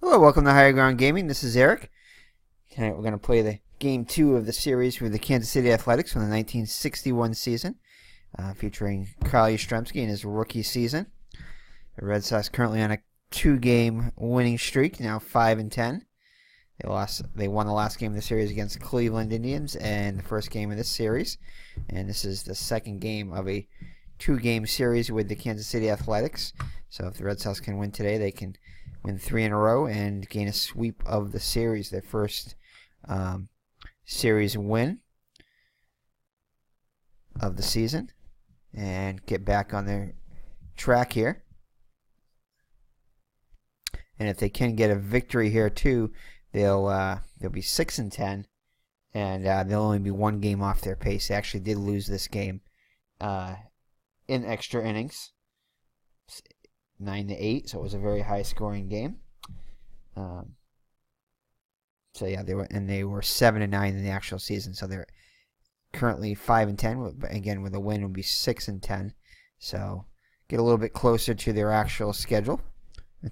Hello, welcome to Higher Ground Gaming. This is Eric. Tonight we're going to play the Game 2 of the series for the Kansas City Athletics from the 1961 season, featuring Kyle Yastrzemski in his rookie season. The Red Sox currently on a 2-game winning streak, now 5-10. They won the last game of the series against Cleveland Indians and the first game of this series. And this is the second game of a 2-game series with the Kansas City Athletics. So if the Red Sox can win today, they can win 3 in a row and gain a sweep of the series, their first series win of the season, and get back on their track here. And if they can get a victory here too, they'll be 6-10, and they'll only be 1 game off their pace. They actually did lose this game in extra innings, 9-8, so it was a very high scoring game. So yeah, they were 7-9 in the actual season. So they're currently 5-10. But again, with a win, would be 6-10. So get a little bit closer to their actual schedule,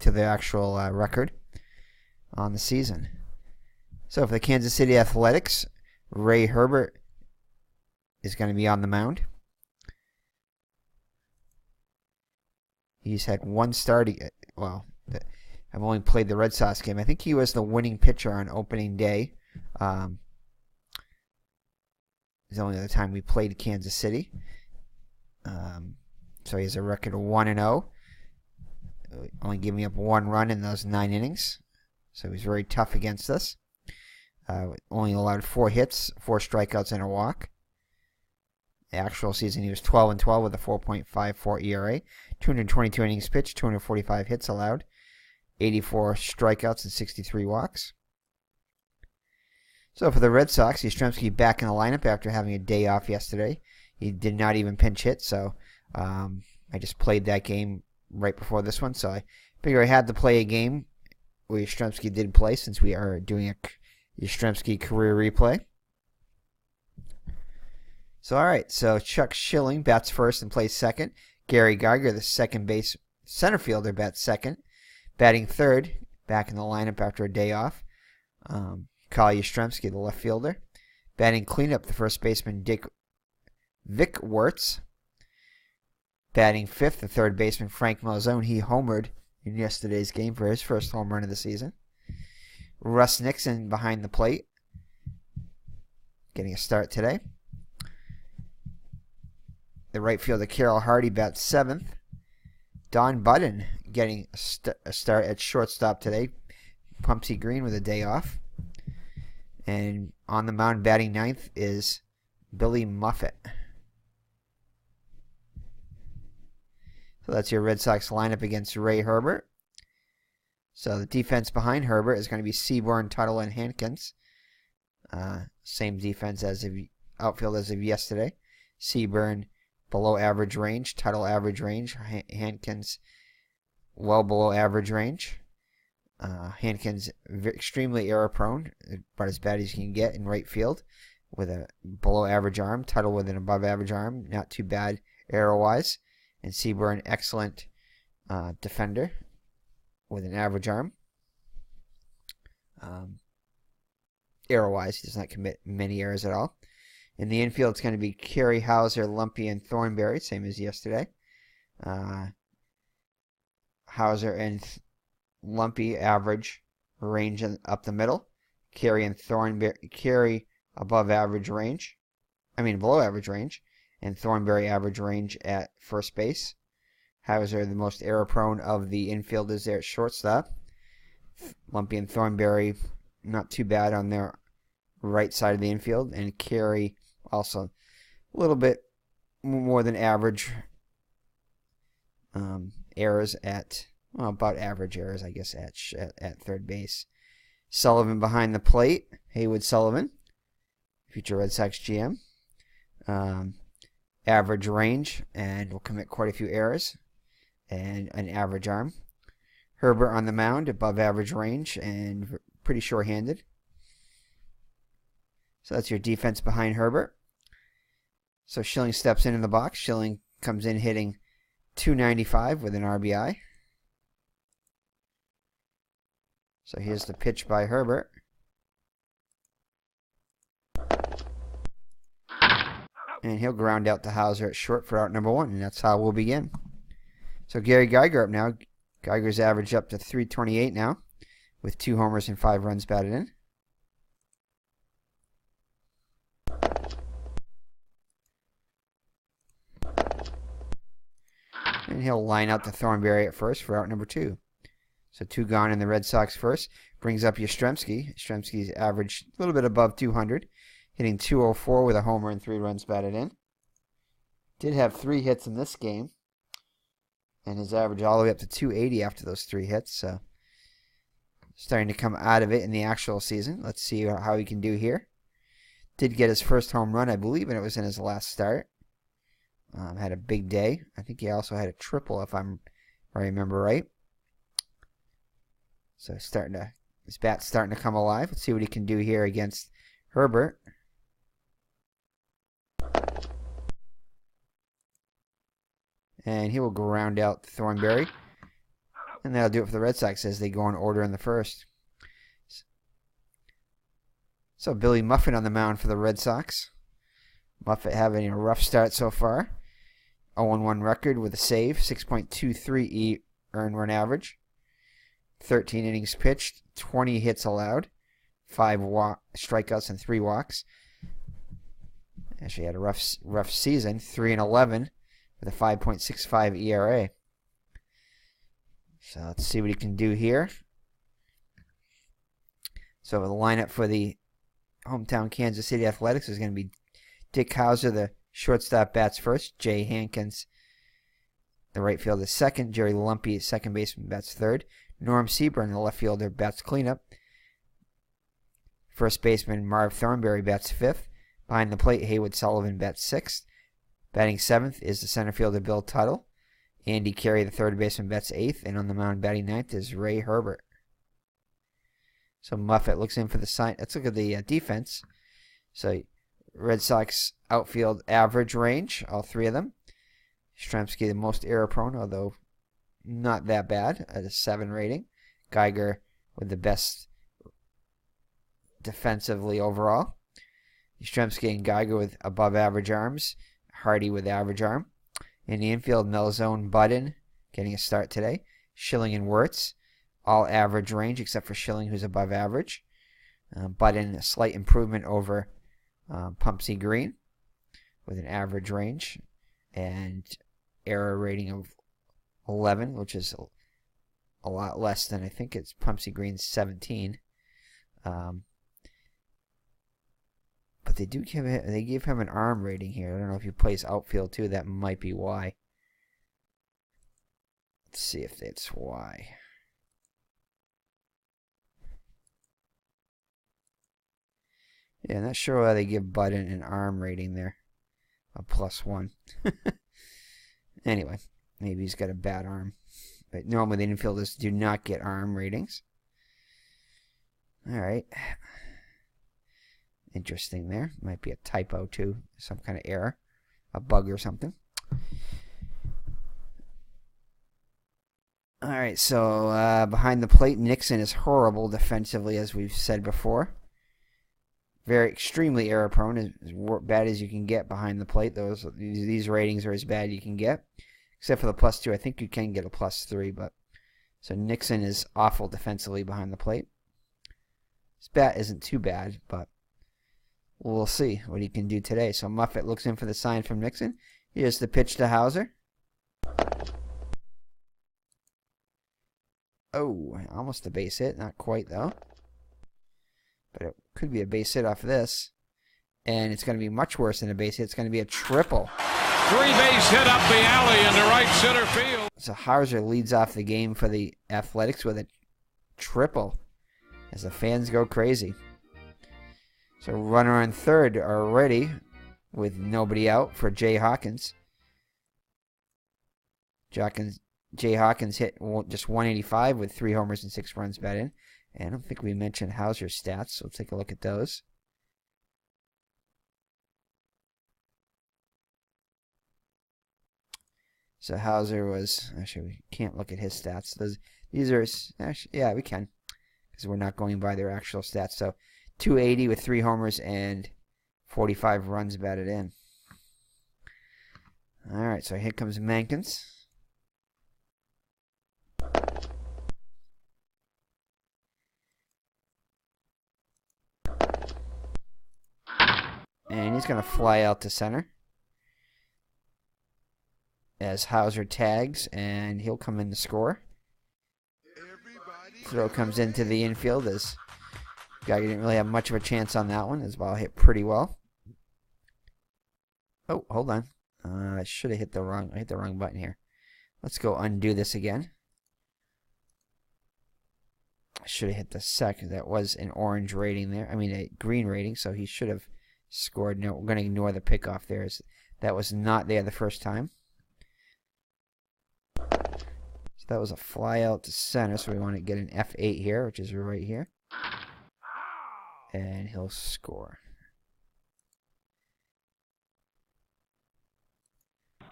to their actual record on the season. So for the Kansas City Athletics, Ray Herbert is going to be on the mound. He's had one start. Well, I've only played the Red Sox game. I think he was the winning pitcher on opening day. It's the only other time we played Kansas City. So he has a record of 1-0. Only giving up 1 run in those 9 innings. So he's very tough against us. Only allowed 4 hits, 4 strikeouts, and a walk. The actual season, he was 12-12 with a 4.54 ERA, 222 innings pitched, 245 hits allowed, 84 strikeouts, and 63 walks. So for the Red Sox, Yastrzemski back in the lineup after having a day off yesterday. He did not even pinch hit, so I just played that game right before this one. So I figured I had to play a game where Yastrzemski did play, since we are doing a Yastrzemski career replay. So, all right. So, Chuck Schilling bats first and plays second. Gary Geiger, the second base center fielder, bats second. Batting third, back in the lineup after a day off, Kyle Yastrzemski, the left fielder. Batting cleanup, the first baseman, Vic Wertz. Batting fifth, the third baseman, Frank Malzone. He homered in yesterday's game for his first home run of the season. Russ Nixon behind the plate, getting a start today. The right fielder, Carroll Hardy, bats seventh. Don Budden getting a start at shortstop today. Pumpsy Green with a day off. And on the mound batting ninth is Billy Muffett. So that's your Red Sox lineup against Ray Herbert. So the defense behind Herbert is going to be Seaborn, Tuttle, and Hankins. Same defense as of outfield as of yesterday. Seaborn below average range, Tuttle average range, Hankins well below average range. Hankins extremely error prone, about as bad as you can get in right field, with a below average arm. Tuttle with an above average arm, not too bad error wise. And Seaborn, excellent defender with an average arm. Error wise, he does not commit many errors at all. In the infield, it's going to be Carey, Hauser, Lumpy, and Thornberry, same as yesterday. Hauser and Lumpy average range up the middle. Carey and Thornberry, Carey above average range. Below average range. And Thornberry average range at first base. Hauser, the most error-prone of the infielders there at shortstop. Lumpy and Thornberry, not too bad on their right side of the infield. And Carey, also a little bit more than average errors at, about average errors, I guess, at third base. Sullivan behind the plate. Haywood Sullivan, future Red Sox GM. Average range, and will commit quite a few errors, and an average arm. Herbert on the mound, above average range, and pretty sure-handed. So that's your defense behind Herbert. So Schilling steps in the box. Schilling comes in hitting .295 with an RBI. So here's the pitch by Herbert. And he'll ground out to Hauser at short for out number 1, and that's how we'll begin. So Gary Geiger up now. Geiger's average up to .328 now, with 2 homers and 5 runs batted in. And he'll line out to Thornberry at first for out number 2. So 2 gone in the Red Sox first. Brings up Yastrzemski. Yastrzemski's average a little bit above 200. Hitting .204 with a homer and 3 runs batted in. Did have 3 hits in this game. And his average all the way up to .280 after those 3 hits. So starting to come out of it in the actual season. Let's see how he can do here. Did get his first home run, I believe, and it was in his last start. Had a big day. I think he also had a triple, if I remember right. So his bat's starting to come alive. Let's see what he can do here against Herbert. And he will ground out Thornberry. And that'll do it for the Red Sox as they go in order in the first. So Billy Muffet on the mound for the Red Sox. Muffet having a rough start so far. 0-1 record with a save, 6.23 earned run average. 13 innings pitched, 20 hits allowed, 5 strikeouts and 3 walks. Actually had a rough season, 3-11 with a 5.65 ERA. So let's see what he can do here. So the lineup for the hometown Kansas City Athletics is going to be Dick Hauser, the shortstop, bats first. Jay Hankins, the right fielder, second. Jerry Lumpy, second baseman, bats third. Norm Seaburn, the left fielder, bats cleanup. First baseman Marv Thornberry bats fifth. Behind the plate, Haywood Sullivan bats sixth. Batting seventh is the center fielder Bill Tuttle. Andy Carey, the third baseman, bats eighth. And on the mound batting ninth is Ray Herbert. So Muffet looks in for the sign. Let's look at the defense. So Red Sox outfield average range, all 3 of them. Yastrzemski the most error prone, although not that bad at a 7 rating. Geiger with the best defensively overall. Yastrzemski and Geiger with above average arms. Hardy with average arm. In the infield, Melzone, Budden getting a start today. Schilling and Wirtz, all average range except for Schilling, who's above average. Budden, a slight improvement over Pumpsy Green with an average range and error rating of 11, which is a lot less than I think it's Pumpsy Green's 17. But they give him an arm rating here. I don't know if he plays outfield too. That might be why. Let's see if that's why. Yeah, not sure why they give Budden an arm rating there. A +1. Anyway, maybe he's got a bad arm. But normally the infielders do not get arm ratings. Alright. Interesting there. Might be a typo too. Some kind of error. A bug or something. Alright, so behind the plate, Nixon is horrible defensively, as we've said before. Very extremely error prone, as bad as you can get behind the plate. These ratings are as bad as you can get, except for the +2. I think you can get a +3, but so Nixon is awful defensively behind the plate. His bat isn't too bad, but we'll see what he can do today. So Muffet looks in for the sign from Nixon. Here's the pitch to Hauser. Oh, almost a base hit, not quite though. But it could be a base hit off this. And it's going to be much worse than a base hit. It's going to be a triple. 3-base hit up the alley into right center field. So Hauser leads off the game for the Athletics with a triple as the fans go crazy. So runner on third already with nobody out for Jay Hawkins. Jay Hawkins hit just 185 with 3 homers and 6 runs batted in. And I don't think we mentioned Hauser's stats, so let's take a look at those. So Hauser was, actually we can't look at his stats. These are, actually, yeah, we can. because we're not going by their actual stats. So 280 with 3 homers and 45 runs batted in. All right, so here comes Mankins. And he's going to fly out to center as Hauser tags, and he'll come in to score. Throw comes into the infield as guy didn't really have much of a chance on that one. His ball hit pretty well. Oh, hold on. I should have hit the wrong button here. Let's go undo this again. I should have hit the second. That was an orange rating there. I mean a green rating, so he should have scored. No, we're going to ignore the pickoff there. That was not there the first time. So that was a fly out to center, so we want to get an F8 here, which is right here. And he'll score.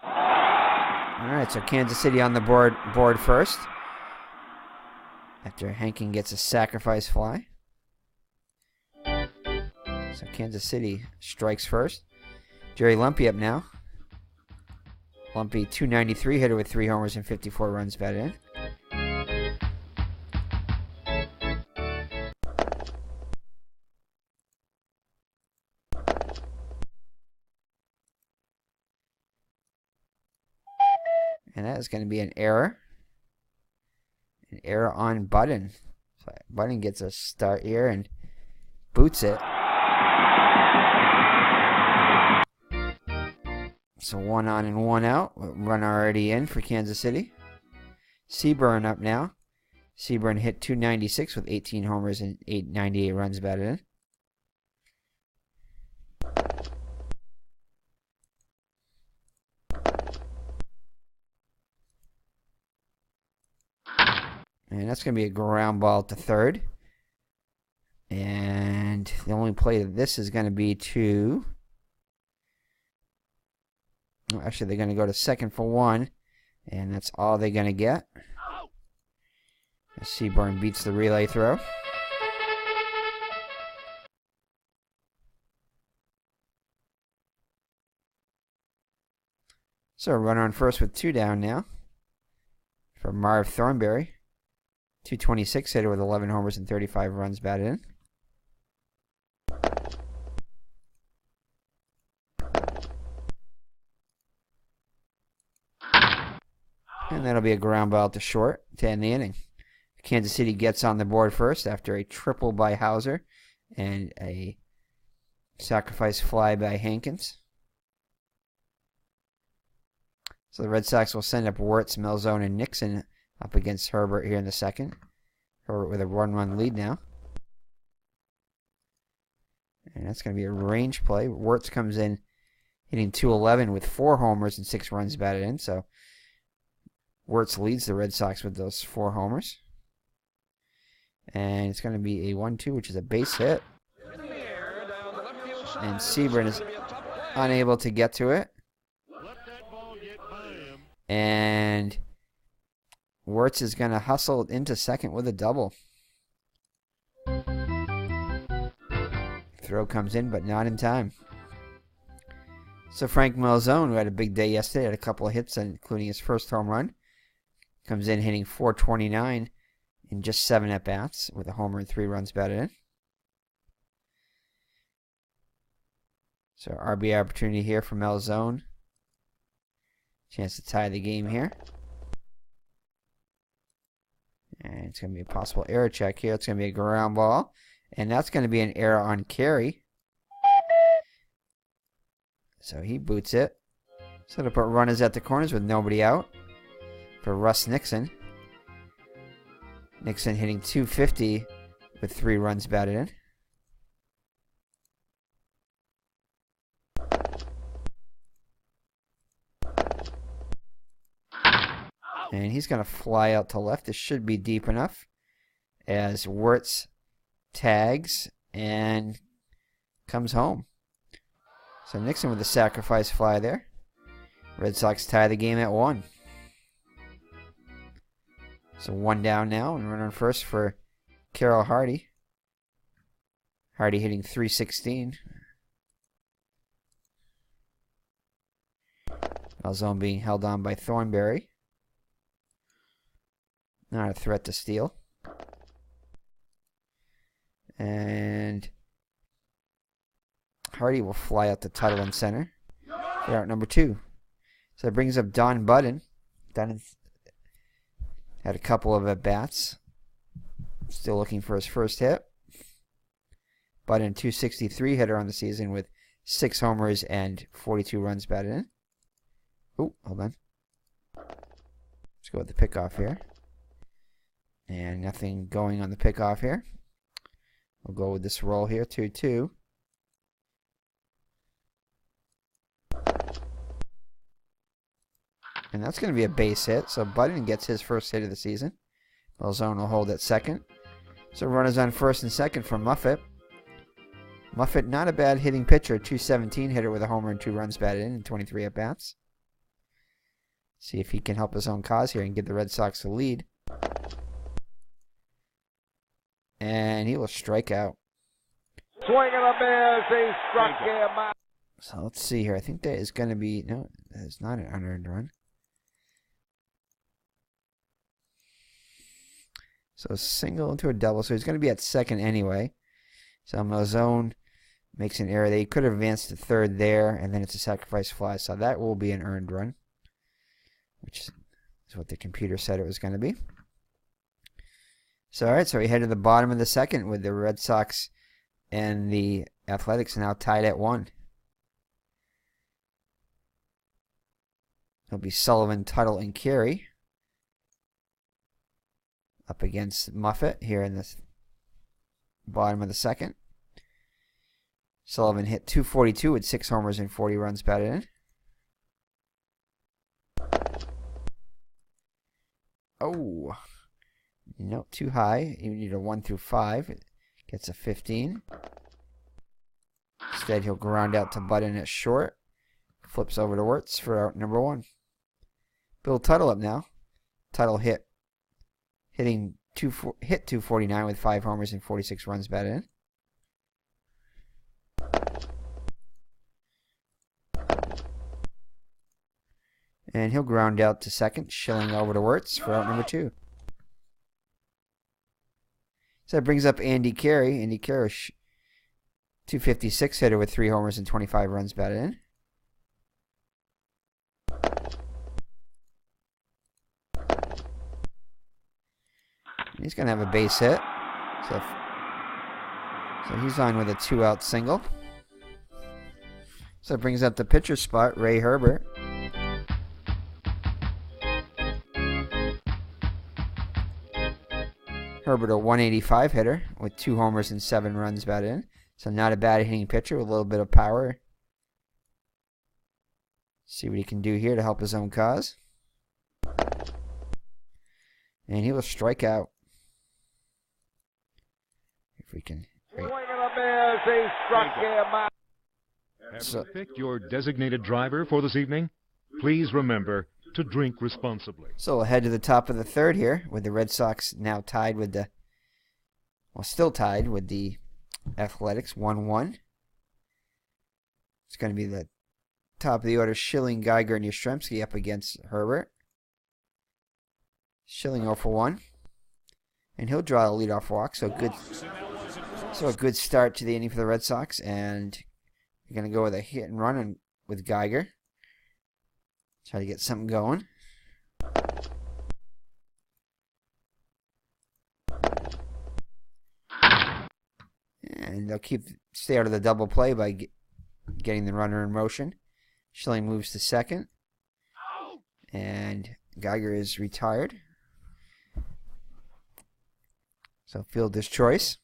Alright, so Kansas City on the board first. After Hankin gets a sacrifice fly. So Kansas City strikes first. Jerry Lumpy up now. Lumpy, 293 hitter with 3 homers and 54 runs batted in. And that is going to be an error. An error on Budden. So Budden gets a start here and boots it. So 1 on and 1 out. Run already in for Kansas City. Seaburn up now. Seaburn hit 296 with 18 homers and 898 runs batted in. And that's going to be a ground ball to third. And the only play that this is going to be to... Actually, they're going to go to second for 1. And that's all they're going to get. Seaborn beats the relay throw. So a runner on first with 2 down now. For Marv Thornberry. 226 hitter with 11 homers and 35 runs batted in. And that'll be a ground ball to short to end the inning. Kansas City gets on the board first after a triple by Hauser and a sacrifice fly by Hankins. So the Red Sox will send up Wirtz, Malzone, and Nixon up against Herbert here in the second. Herbert with a 1-run lead now. And that's going to be a range play. Wirtz comes in hitting 211 with 4 homers and 6 runs batted in. So Wirtz leads the Red Sox with those 4 homers. And it's going to be a 1-2, which is a base hit. And Seaburn is unable to get to it. And Wirtz is going to hustle into second with a double. Throw comes in, but not in time. So Frank Malzone, who had a big day yesterday, had a couple of hits, including his first home run, comes in hitting 429 in just 7 at-bats with a homer and 3 runs batted in. So RBI opportunity here for Malzone. Chance to tie the game here. And it's going to be a possible error check here. It's going to be a ground ball. And that's going to be an error on Carey. So he boots it. So to put runners at the corners with nobody out for Russ Nixon. Nixon hitting 250 with 3 runs batted in. And he's going to fly out to left. This should be deep enough as Wirtz tags and comes home. So Nixon with the sacrifice fly there. Red Sox tie the game at 1. So 1 down now and run on first for Carroll Hardy. Hardy hitting .316. Malzone being held on by Thornberry. Not a threat to steal. And Hardy will fly out to Tuttle in center for out number 2. So that brings up Don Budden. Dunn had a couple of at-bats. Still looking for his first hit. Budden, .263 hitter on the season with 6 homers and 42 runs batted in. Oh, hold on. Let's go with the pickoff here. And nothing going on the pickoff here. We'll go with this roll here, 2-2. And that's going to be a base hit, so Budden gets his first hit of the season. Malzone will hold at second. So runners on first and second for Muffet. Muffet, not a bad hitting pitcher, .217 hitter with a homer and 2 runs batted in 23 at-bats. See if he can help his own cause here and give the Red Sox the lead. And he will strike out. Swing and a miss. He struck him out. So let's see here. I think that is going to be... No, that's not an unearned run. So a single into a double. So he's going to be at second anyway. So Malzone makes an error. They could have advanced to third there, and then it's a sacrifice fly. So that will be an earned run, which is what the computer said it was going to be. So, all right, so we head to the bottom of the second with the Red Sox and the Athletics now tied at 1. It'll be Sullivan, Tuttle, and Carey up against Muffet here in the bottom of the second. Sullivan hit .242 with 6 homers and 40 runs batted in. Oh, no, too high. You need a 1 through 5. It gets a 15. Instead, he'll ground out to Budden at short. Flips over to Wirtz for out number 1. Bill Tuttle up now. Tuttle hit 249 with 5 homers and 46 runs batted in. And he'll ground out to second, Schilling over to Wirtz for out number 2. So that brings up Andy Carey. Andy Carey, .256 hitter with 3 homers and 25 runs batted in. He's going to have a base hit. So he's on with a 2-out single. So it brings up the pitcher spot, Ray Herbert. Herbert, a 185 hitter with 2 homers and 7 runs batted in. So not a bad hitting pitcher with a little bit of power. See what he can do here to help his own cause. And he will strike out. If we can. Swing and a miss. He struck him out. Have you picked your designated driver for this evening? Please remember to drink responsibly. So we'll head to the top of the third here with the Red Sox now tied with the, well, still tied with the Athletics, 1-1. It's going to be the top of the order, Schilling, Geiger, and Yastrzemski up against Herbert. Schilling 0 for 1. And he'll draw a leadoff walk, so a good start to the inning for the Red Sox. And you're going to go with a hit and run with Geiger. Try to get something going. And they'll stay out of the double play by getting the runner in motion. Schilling moves to second. And Geiger is retired. So fielder's choice.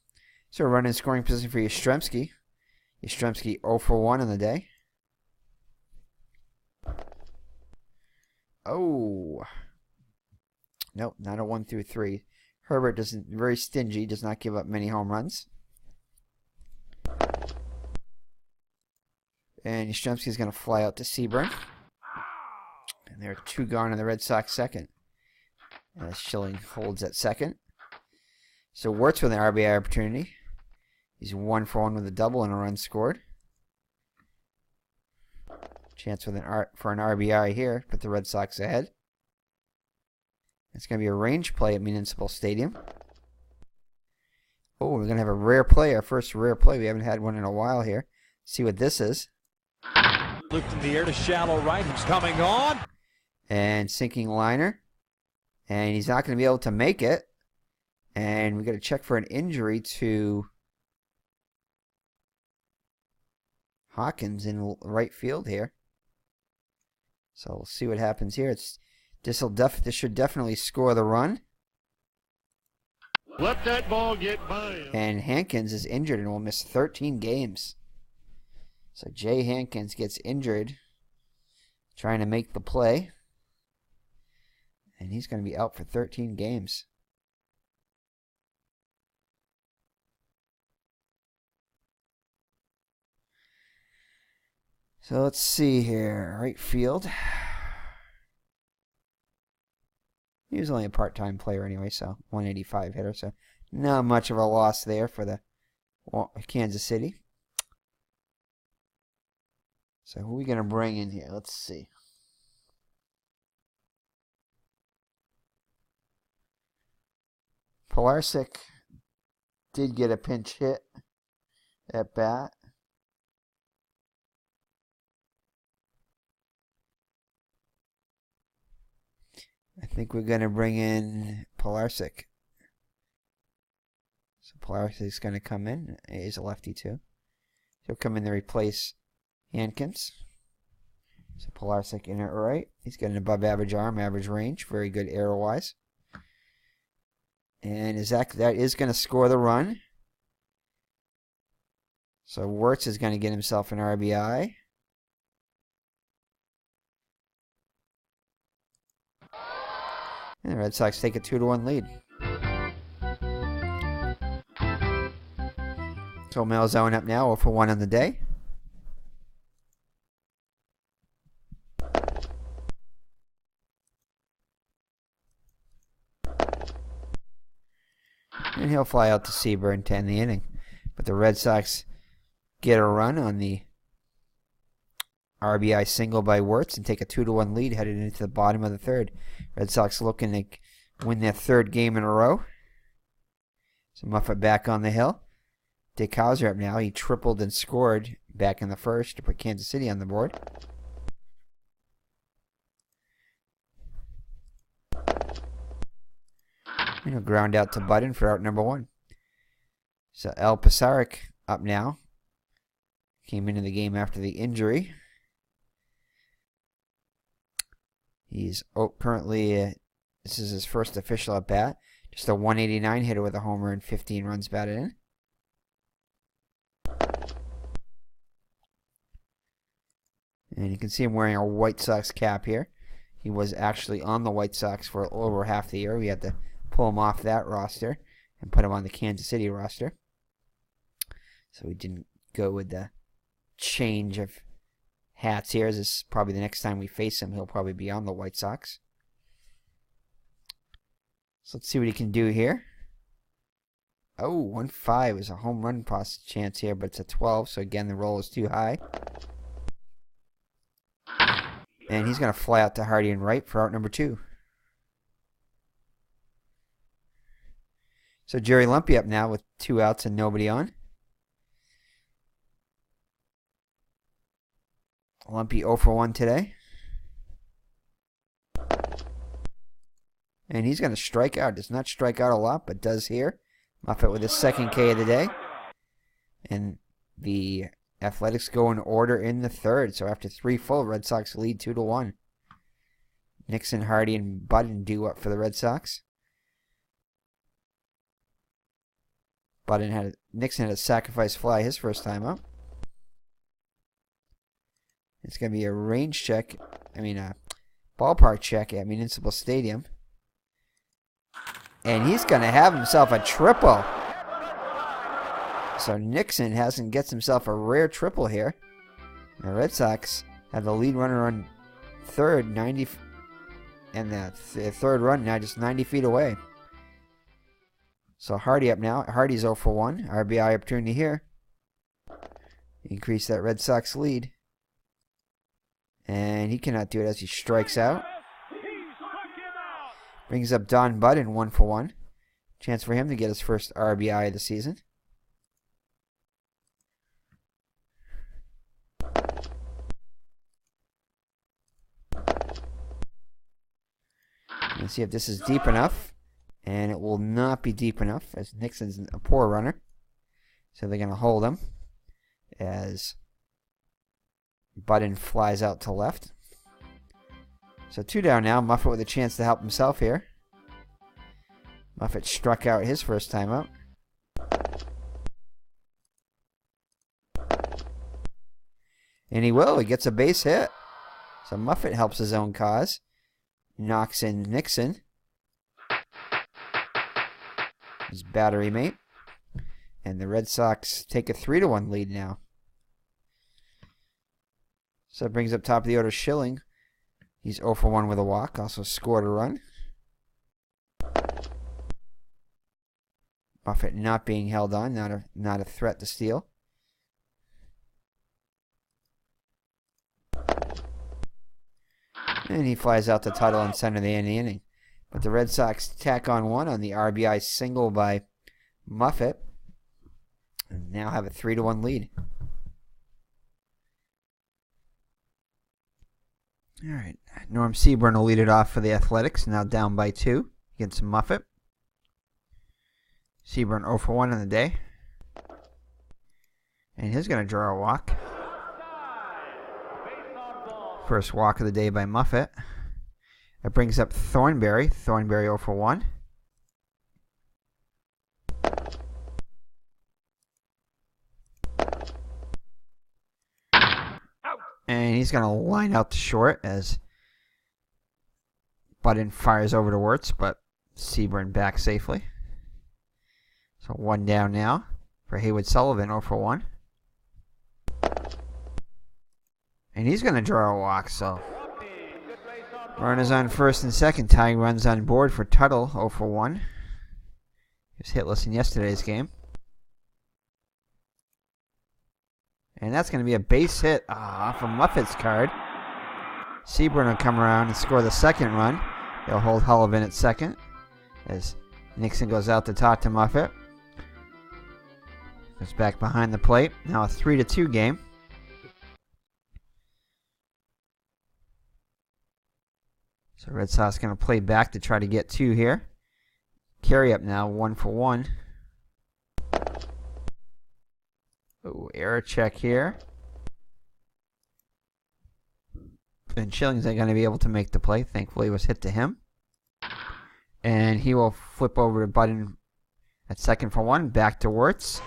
So a run in scoring position for Yastrzemski. Yastrzemski 0 for 1 on the day. Oh. Nope, not a 1 through 3. Herbert very stingy, does not give up many home runs. And Yastrzemski is going to fly out to Seaburn. And there are 2 gone in the Red Sox second. As Schilling holds at second. So Wirtz with an RBI opportunity. He's 1 for 1 with a double and a run scored. Chance with for an RBI here. Put the Red Sox ahead. It's going to be a range play at Municipal Stadium. Oh, we're going to have a rare play. Our first rare play. We haven't had one in a while here. See what this is. Looped in the air to shallow right. He's coming on. And sinking liner. And he's not going to be able to make it. And we got to check for an injury to Hawkins in right field here. So we'll see what happens here. This should definitely score the run. Let that ball get by him. And Hankins is injured and will miss 13 games. So Jay Hankins gets injured trying to make the play. And he's going to be out for 13 games. So let's see here. Right field. He was only a part-time player anyway, so 185 hitter. So not much of a loss there for the Kansas City. So who are we going to bring in here? Let's see. Pilarczyk did get a pinch hit at bat. I think we're going to bring in Pilarczyk. So Pilarczyk's going to come in. He's a lefty too. He'll come in to replace Hankins. So Pilarczyk in at right. He's got an above average arm, average range. Very good arrow-wise. And that is going to score the run. So Wirtz is going to get himself an RBI. And the Red Sox take a 2-1 lead. So Malzone up now, 0 for 1 on the day. And he'll fly out to Seaburn to end the inning. But the Red Sox get a run on the RBI single by Wirtz and take a 2-1 lead headed into the bottom of the third. Red Sox looking to win their third game in a row. So Muffet back on the hill. Dick Hauser up now. He tripled and scored back in the first to put Kansas City on the board. And he'll ground out to Budden for out number 1. So El Pasaric up now. Came into the game after the injury. He's currently, this is his first official at bat. Just a 189 hitter with a homer and 15 runs batted in. And you can see him wearing a White Sox cap here. He was actually on the White Sox for over half the year. We had to pull him off that roster and put him on the Kansas City roster. So we didn't go with the change of hats here. This is probably the next time we face him. He'll probably be on the White Sox. So let's see what he can do here. Oh, 1-5 is a home run chance here, but it's a 12. So again, the roll is too high. And he's going to fly out to Hardy and right for out number 2. So Jerry Lumpy up now with 2 outs and nobody on. Lumpy 0 for 1 today. And he's going to strike out. Does not strike out a lot, but does here. Muffet with his second K of the day. And the Athletics go in order in the third. So after 3 full, Red Sox lead 2-1. Nixon, Hardy, and Budden do up for the Red Sox. Nixon had a sacrifice fly his first time up. It's going to be a range check. A ballpark check at Municipal Stadium. And he's going to have himself a triple. So Nixon gets himself a rare triple here. The Red Sox have the lead runner on third, 90, and the third run now just 90 feet away. So Hardy up now. Hardy's 0 for 1. RBI opportunity here. Increase that Red Sox lead. And he cannot do it as he strikes out. Brings up Don Budden 1 for 1. Chance for him to get his first RBI of the season. Let's see if this is deep enough. And it will not be deep enough, as Nixon's a poor runner. So they're going to hold him as Budden flies out to left. So 2 down now. Muffet with a chance to help himself here. Muffet struck out his first time up. And he will. He gets a base hit. So Muffet helps his own cause. Knocks in Nixon, his battery mate. And the Red Sox take a 3-1 lead now. So it brings up top of the order Schilling. He's 0 for 1 with a walk. Also scored a run. Muffet not being held on. Not a threat to steal. And he flies out to Tuttle and center the inning. But the Red Sox tack on 1 on the RBI single by Muffet. And now have a 3-1 lead. All right. Norm Seaborn will lead it off for the Athletics. Now down by 2 against Muffet. Seaborn 0 for 1 on the day. And he's going to draw a walk. First walk of the day by Muffet. That brings up Thornberry. Thornberry 0 for 1. And he's going to line out to short as Budden fires over to Wirtz, but Seaborn back safely. So 1 down now for Haywood Sullivan, 0 for 1. And he's going to draw a walk, so runners on first and second. Tying runs on board for Tuttle, 0 for 1. He was hitless in yesterday's game. And that's going to be a base hit off of Muffet's card. Seaborn will come around and score the second run. They'll hold Sullivan at second as Nixon goes out to talk to Muffet. Goes back behind the plate. Now a 3-2 game. So Red Sox going to play back to try to get 2 here. Carry up now, 1 for 1. Oh, error check here. And Schilling's not going to be able to make the play. Thankfully, it was hit to him. And he will flip over to Budden at second for 1. Back to Wirtz.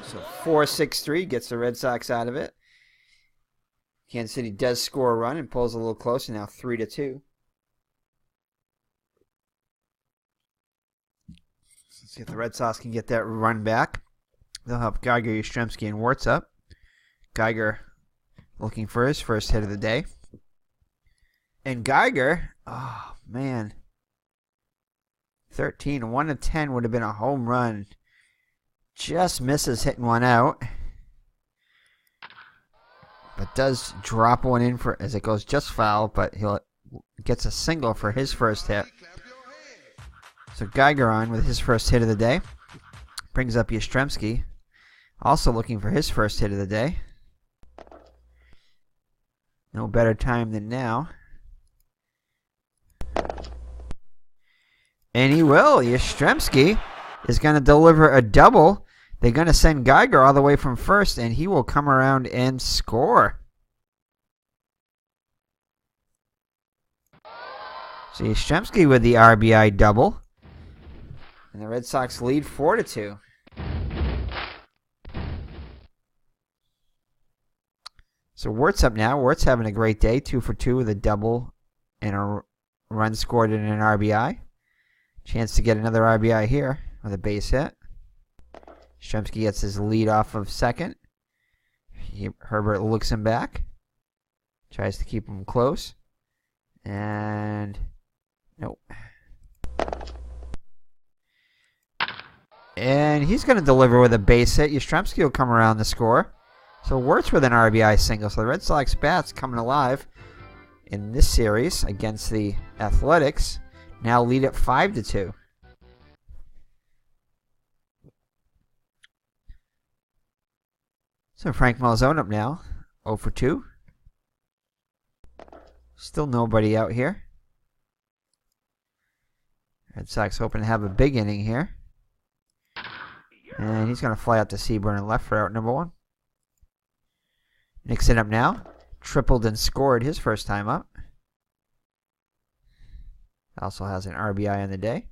So 4-6-3 gets the Red Sox out of it. Kansas City does score a run and pulls a little closer now, 3-2. Let's see if the Red Sox can get that run back. They'll help Geiger, YASTRZEMSKI, and Wirtz up. Geiger looking for his first hit of the day. And Geiger, oh man, 13, 1 of 10 would have been a home run. Just misses hitting one out. But does drop one in for as it goes just foul, but he'll gets a single for his first hit. So Geiger on with his first hit of the day. Brings up YASTRZEMSKI, also looking for his first hit of the day. No better time than now. And he will. YASTRZEMSKI is going to deliver a double. They're going to send Geiger all the way from first, and he will come around and score. So YASTRZEMSKI with the RBI double. And the Red Sox lead 4-2. So Wirtz up now. Wirtz having a great day. 2 for 2 with a double and a run scored and an RBI. Chance to get another RBI here with a base hit. YASTRZEMSKI gets his lead off of second. Herbert looks him back. Tries to keep him close. And nope. And he's going to deliver with a base hit. Yastrzemski will come around the score. So Wirtz with an RBI single. So the Red Sox bats coming alive in this series against the Athletics. Now lead at 5-2. So Frank Malzone up now, 0 for 2. Still nobody out here. Red Sox hoping to have a big inning here. And he's going to fly out to Seaburn and left for out number 1. Nixon up now. Tripled and scored his first time up. Also has an RBI on the day.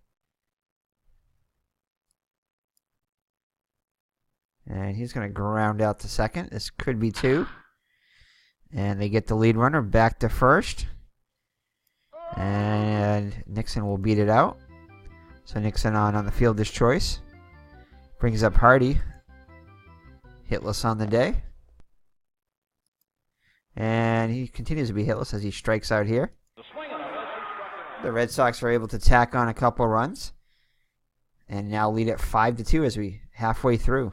And he's going to ground out to second. This could be 2. And they get the lead runner back to first. And Nixon will beat it out. So Nixon on the fielder's choice. Brings up Hardy. Hitless on the day. And he continues to be hitless as he strikes out here. The Red Sox are able to tack on a couple runs. And now lead at 5-2 as we halfway through.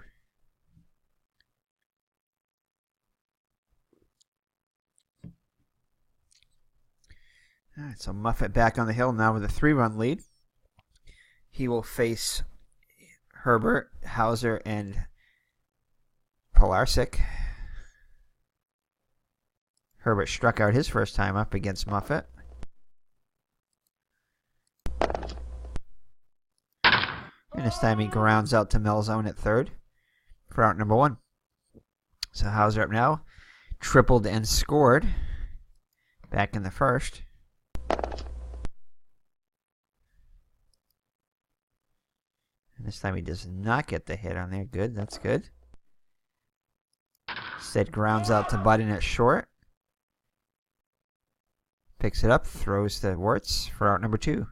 All right, so Muffet back on the hill now with a 3-run lead. He will face Herbert, Hauser, and Pilarczyk. Herbert struck out his first time up against Muffet. And this time he grounds out to Malzone at third for out number 1. So Hauser up now. Tripled and scored back in the first. And this time he does not get the hit on there. Good, that's good. Instead grounds out to Budden at short. Picks it up, throws to Wirtz for out number 2.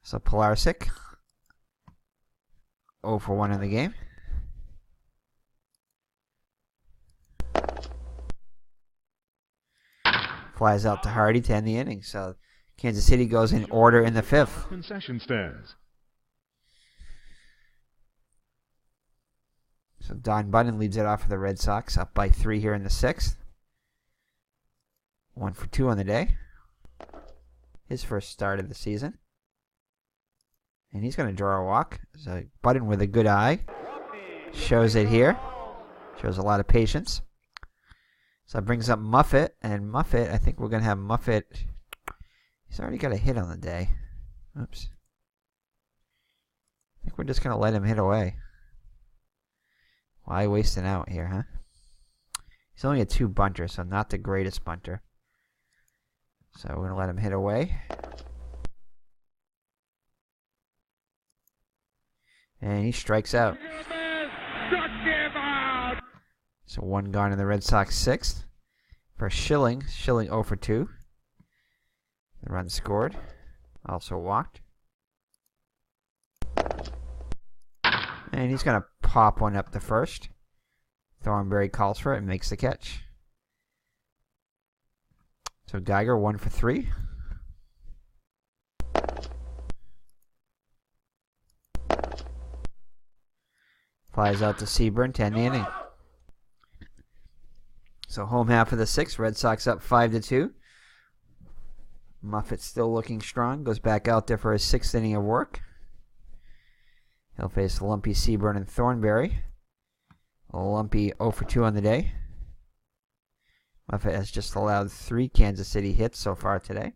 So Pilarczyk, 0 for 1 in the game. Flies out to Hardy to end the inning. So Kansas City goes in order in the 5th. Concession stands. So Don Budden leads it off for the Red Sox, up by 3 here in the 6th. 1 for 2 on the day. His first start of the season. And he's going to draw a walk. So Budden with a good eye. Shows it here. Shows a lot of patience. So it brings up Muffet. And Muffet, I think we're going to have Muffet. He's already got a hit on the day. Oops. I think we're just going to let him hit away. Why wasting out here, huh? He's only a 2 bunter, so not the greatest bunter. So we're going to let him hit away. And he strikes out. So 1 gone in the Red Sox 6th. For Schilling. Schilling 0 for 2. The run scored. Also walked. And he's going to pop one up the first. Thornberry calls for it and makes the catch. So Geiger 1 for 3. Flies out to Seaburn to end the inning. So home half of the 6th. Red Sox up 5-2. Muffet still looking strong. Goes back out there for his 6th inning of work. He'll face Lumpy, Seaburn, and Thornberry. Lumpy 0 for 2 on the day. Muffet has just allowed 3 Kansas City hits so far today.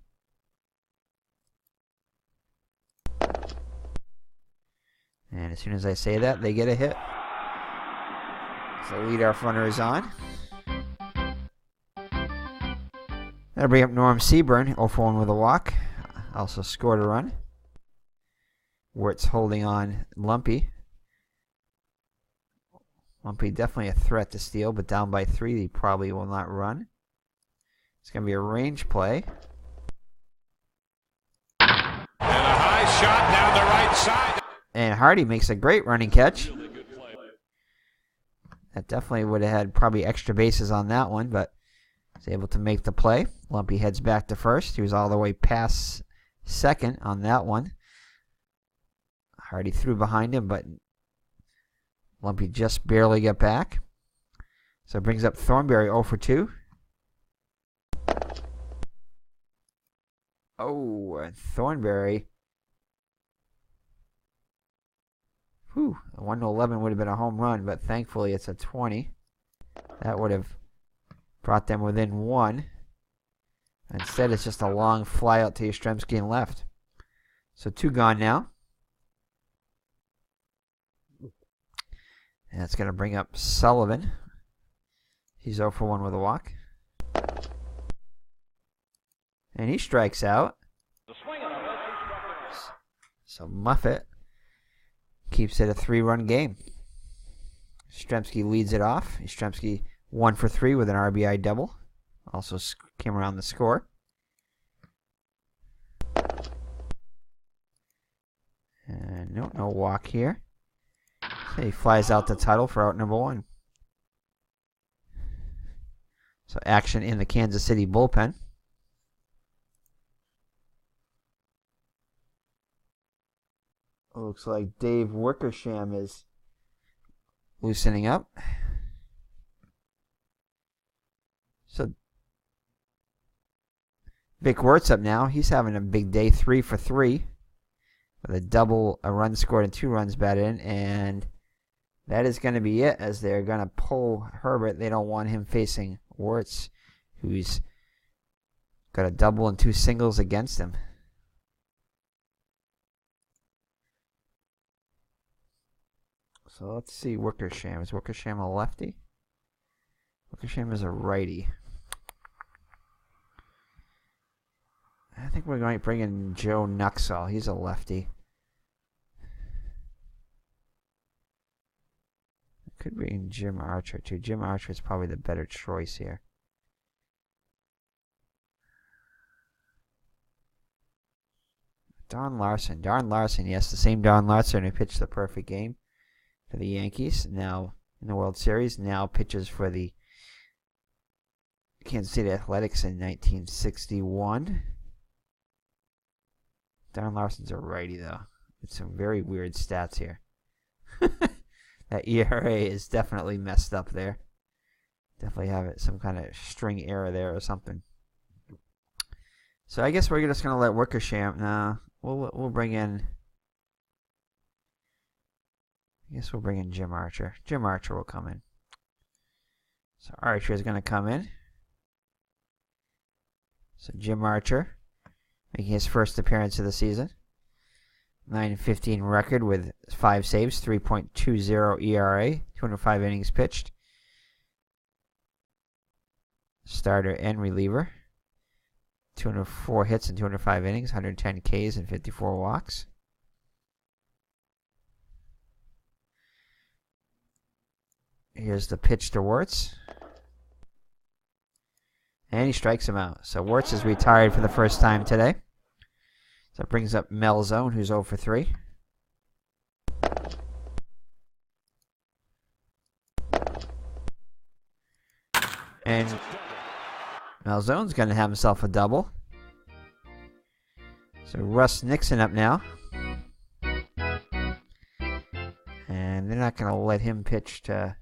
And as soon as I say that, they get a hit. So leadoff runner is on. That'll bring up Norm Seaburn, 0 for 1 with a walk. Also scored a run. Wirtz holding on Lumpy. Lumpy definitely a threat to steal, but down by 3, he probably will not run. It's going to be a range play. And a high shot down the right side. And Hardy makes a great running catch. That definitely would have had probably extra bases on that one, but he's able to make the play. Lumpy heads back to first. He was all the way past second on that one. Hardy threw behind him, but Lumpy just barely got back. So it brings up Thornberry 0 for 2. Oh, and Thornberry. Whew, a 1-11 would have been a home run, but thankfully it's a 20. That would have brought them within 1. Instead, it's just a long fly out to Yastrzemski and left. So 2 gone now. And that's going to bring up Sullivan. He's 0 for 1 with a walk. And he strikes out. So Muffet keeps it a 3-run game. Yastrzemski leads it off. Yastrzemski 1 for 3 with an RBI double. Also came around the score. And no walk here. So he flies out the title for out number 1. So action in the Kansas City bullpen. Looks like Dave Wickersham is loosening up. So Vic Wertz up now. He's having a big day, 3 for 3. With a double, a run scored, and 2 runs batted in. And that is going to be it, as they're going to pull Herbert. They don't want him facing Wertz, who's got a double and 2 singles against him. So let's see Wickersham. Is Wickersham a lefty? Wickersham is a righty. I think we're going to bring in Joe Nuxall. He's a lefty. Could bring in Jim Archer too. Jim Archer is probably the better choice here. Don Larson. Don Larson, yes, the same Don Larson who pitched the perfect game for the Yankees. Now in the World Series. Now pitches for the Kansas City Athletics in 1961. Don Larson's a righty, though. With some very weird stats here. That ERA is definitely messed up there. Definitely have some kind of string error there or something. So I guess we're just going to let Wickersham. No, we'll bring in. I guess we'll bring in Jim Archer. Jim Archer will come in. So Archer is going to come in. So Jim Archer making his first appearance of the season. 9-15 record with 5 saves, 3.20 ERA, 205 innings pitched. Starter and reliever. 204 hits and 205 innings, 110 Ks and 54 walks. Here's the pitch to Wertz. And he strikes him out. So Wertz is retired for the first time today. So it brings up Malzone, who's 0 for 3. And Malzone's going to have himself a double. So Russ Nixon up now. And they're not going to let him pitch to...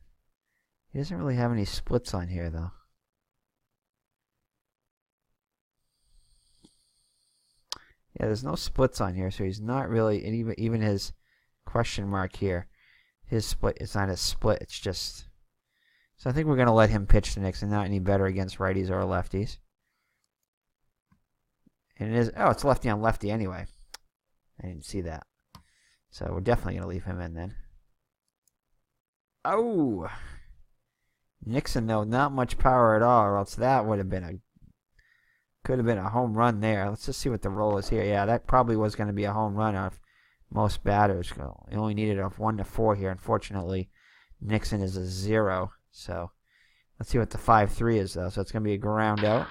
He doesn't really have any splits on here, though. Yeah, there's no splits on here, so he's not really, and even his question mark here, his split, it's not a split, it's just, so I think we're going to let him pitch to Nixon, not any better against righties or lefties. And it is, oh, it's lefty on lefty anyway. I didn't see that. So we're definitely going to leave him in then. Oh! Nixon, though, not much power at all, or else that would have been could have been a home run there. Let's just see what the roll is here. Yeah, that probably was going to be a home run of most batters. You only needed a 1 to 4 here. Unfortunately, Nixon is a 0. So let's see what the 5-3 is, though. So it's going to be a ground out.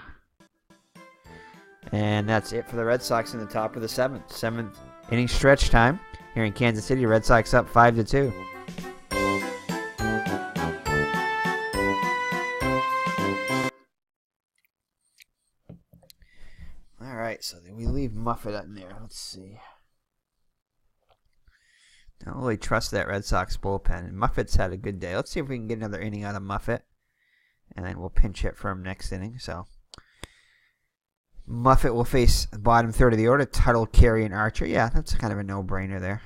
And that's it for the Red Sox in the top of the 7th. 7th inning stretch time here in Kansas City. Red Sox up 5-2. Alright, so we leave Muffet in there. Let's see. I don't really trust that Red Sox bullpen. Muffitt's had a good day. Let's see if we can get another inning out of Muffett. And then we'll pinch hit for him next inning. So Muffett will face the bottom third of the order. Tuttle, Carey, and Archer. Yeah, that's kind of a no-brainer there.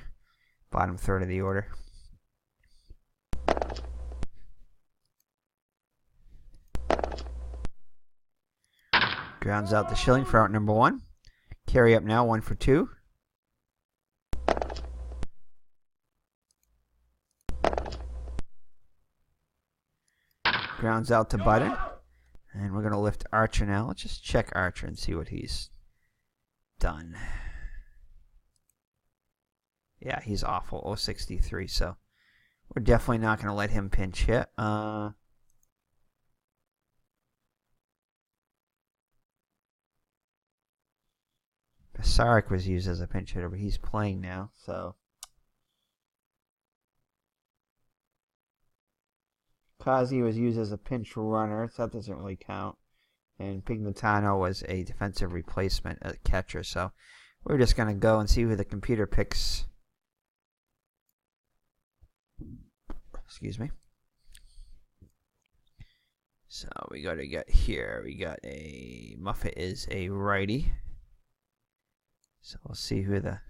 Bottom third of the order. Grounds out the Schilling for out number 1. Carey up now, 1 for 2. Grounds out to Budden. And we're going to lift Archer now. Let's just check Archer and see what he's done. Yeah, he's awful. 063, so we're definitely not going to let him pinch hit. Sarek was used as a pinch hitter, but he's playing now, so. Kazi was used as a pinch runner, so that doesn't really count. And Pignatano was a defensive replacement at catcher, so we're just going to go and see who the computer picks. Excuse me. So we got to get here. We got a Muffet is a righty. So we'll see who the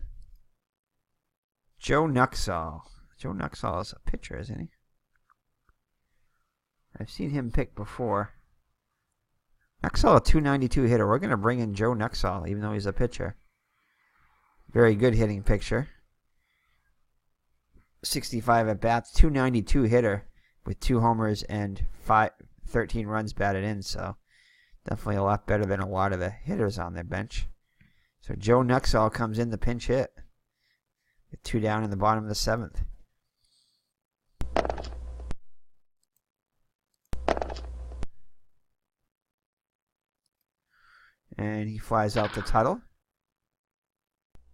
Joe Nuxall. Joe Nuxall is a pitcher, isn't he? I've seen him pick before. Nuxall, a 292 hitter. We're going to bring in Joe Nuxall, even though he's a pitcher. Very good hitting pitcher. 65 at bats, 292 hitter with 2 homers and 13 runs batted in. So definitely a lot better than a lot of the hitters on their bench. So Joe Nuxall comes in the pinch hit with 2 down in the bottom of the 7th. And he flies out to Tuttle.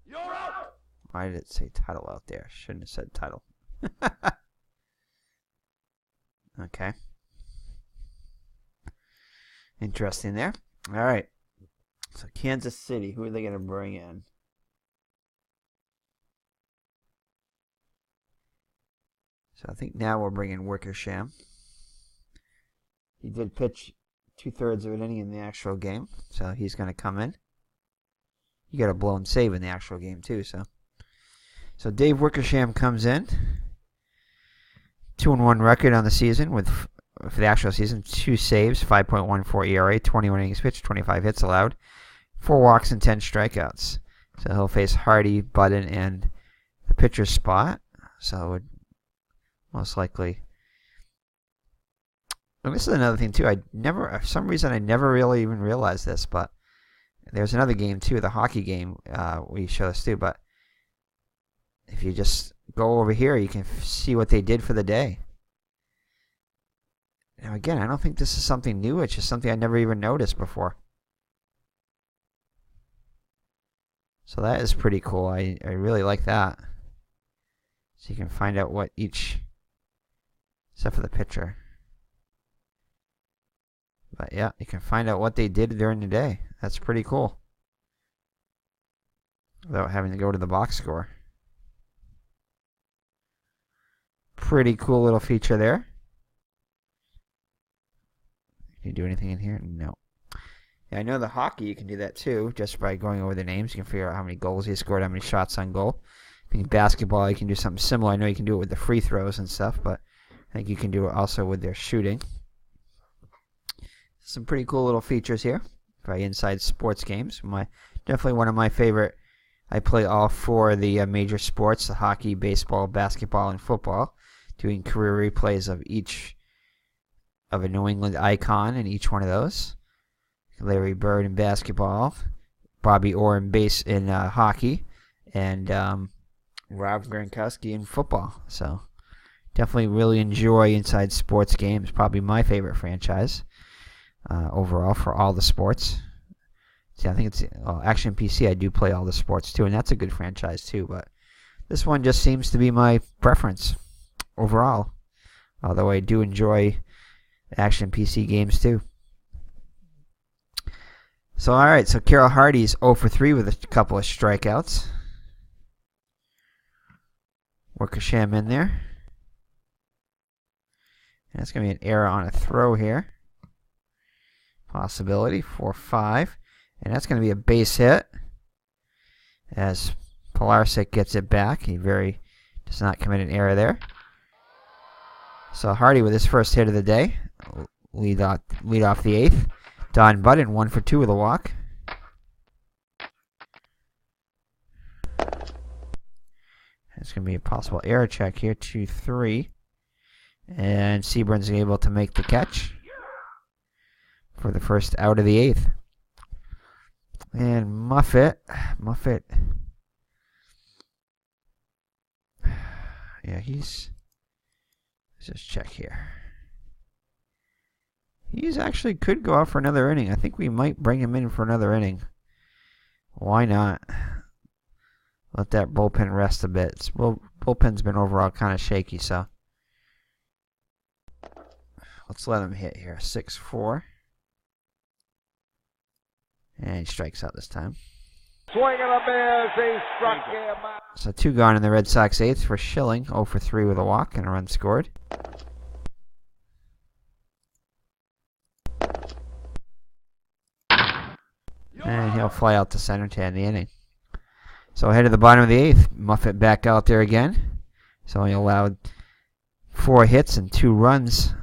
You're out. Why did it say Tuttle out there? Shouldn't have said Tuttle. Okay. Interesting there. All right. So Kansas City, who are they going to bring in? So I think now we'll bring in Wickersham. He did pitch 2/3 of an inning in the actual game, so he's going to come in. He got a blown save in the actual game too, so Dave Wickersham comes in. 2-1 record on the season for the actual season. 2 saves, 5.14 ERA, 21 innings pitched, 25 hits allowed, 4 walks and 10 strikeouts. So he'll face Hardy, Budden, and the pitcher's spot. So it would most likely. And this is another thing too. For some reason, I never really even realized this, but there's another game too, the hockey game. We show this too, but if you just go over here, you can see what they did for the day. Now again, I don't think this is something new. It's just something I never even noticed before. So that is pretty cool. I really like that. So you can find out what each, except for the pitcher. But yeah, you can find out what they did during the day. That's pretty cool. Without having to go to the box score. Pretty cool little feature there. Can you do anything in here? No. Yeah, I know the hockey you can do that too, just by going over the names. You can figure out how many goals he scored, how many shots on goal. I think basketball you can do something similar. I know you can do it with the free throws and stuff, but I think you can do it also with their shooting. Some pretty cool little features here by Inside Sports Games. Definitely one of my favorite. I play all 4 of the major sports: the hockey, baseball, basketball, and football. Doing career replays of each of a New England icon in each one of those. Larry Bird in basketball, Bobby Orr in hockey, and Rob Gronkowski in football. So definitely really enjoy Inside Sports Games. Probably my favorite franchise overall for all the sports. See, I think it's Action PC. I do play all the sports too, and that's a good franchise too. But this one just seems to be my preference overall. Although I do enjoy Action PC games too. So all right, so Carroll Hardy's 0 for 3 with a couple of strikeouts. Wickersham in there. And that's going to be an error on a throw here. Possibility, 4-5. And that's going to be a base hit. As Pilarczyk gets it back. He does not commit an error there. So Hardy with his first hit of the day. Lead off the 8th. Don Budden 1 for 2 with a walk. It's going to be a possible error check here. 2-3. And Seaburn's able to make the catch for the first out of the 8th. And Muffet. Yeah, let's just check here. He's actually could go out for another inning. I think we might bring him in for another inning. Why not? Let that bullpen rest a bit. Bullpen's been overall kind of shaky, so let's let him hit here. 6-4. And he strikes out this time. Swing and a miss. He struck him out. So 2 gone in the Red Sox 8th for Schilling. 0 for 3 with a walk and a run scored. And he'll fly out to center to end the inning. So ahead of the bottom of the 8th, Muffet back out there again. So he allowed 4 hits and 2 runs,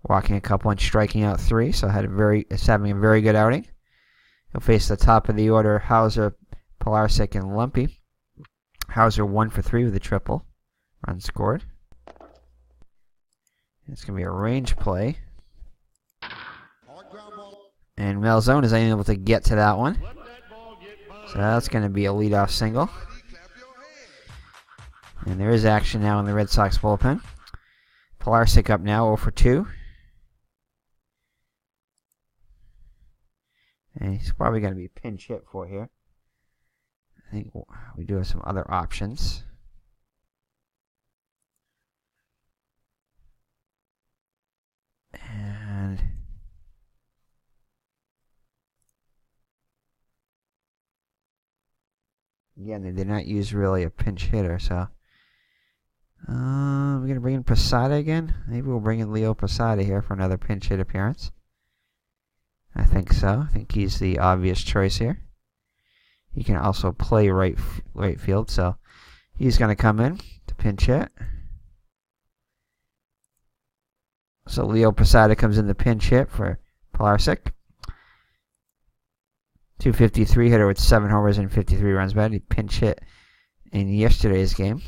walking a couple and striking out 3. So is having a very good outing. He'll face the top of the order, Hauser, Pilarczyk, and Lumpy. Hauser 1 for 3 with a triple. Run scored. It's going to be a range play. And Malzone is unable to get to that one. So that's going to be a leadoff single. And there is action now in the Red Sox bullpen. Pilarczyk up now, 0 for 2. And he's probably going to be pinch hit for here. I think we do have some other options. And again, they did not use really a pinch hitter, so we're going to bring in Posada again. Maybe we'll bring in Leo Posada here for another pinch hit appearance. I think so. I think he's the obvious choice here. He can also play right field, so he's going to come in to pinch hit. So Leo Posada comes in the pinch hit for Pilarczyk. 253 hitter with 7 homers and 53 runs batted. He pinch hit in yesterday's game.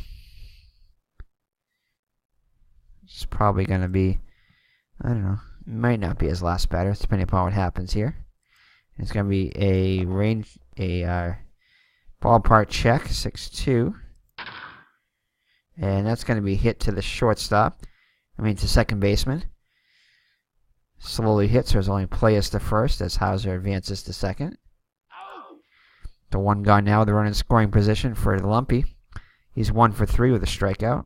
It's probably going to be, I don't know, might not be his last batter, depending upon what happens here. It's going to be a ballpark check, 6-2. And that's going to be hit to the shortstop. To second baseman. Slowly hits, so there's only players to first as Hauser advances to second. The 1 gone now, the run in scoring position for Lumpy. He's 1 for 3 with a strikeout.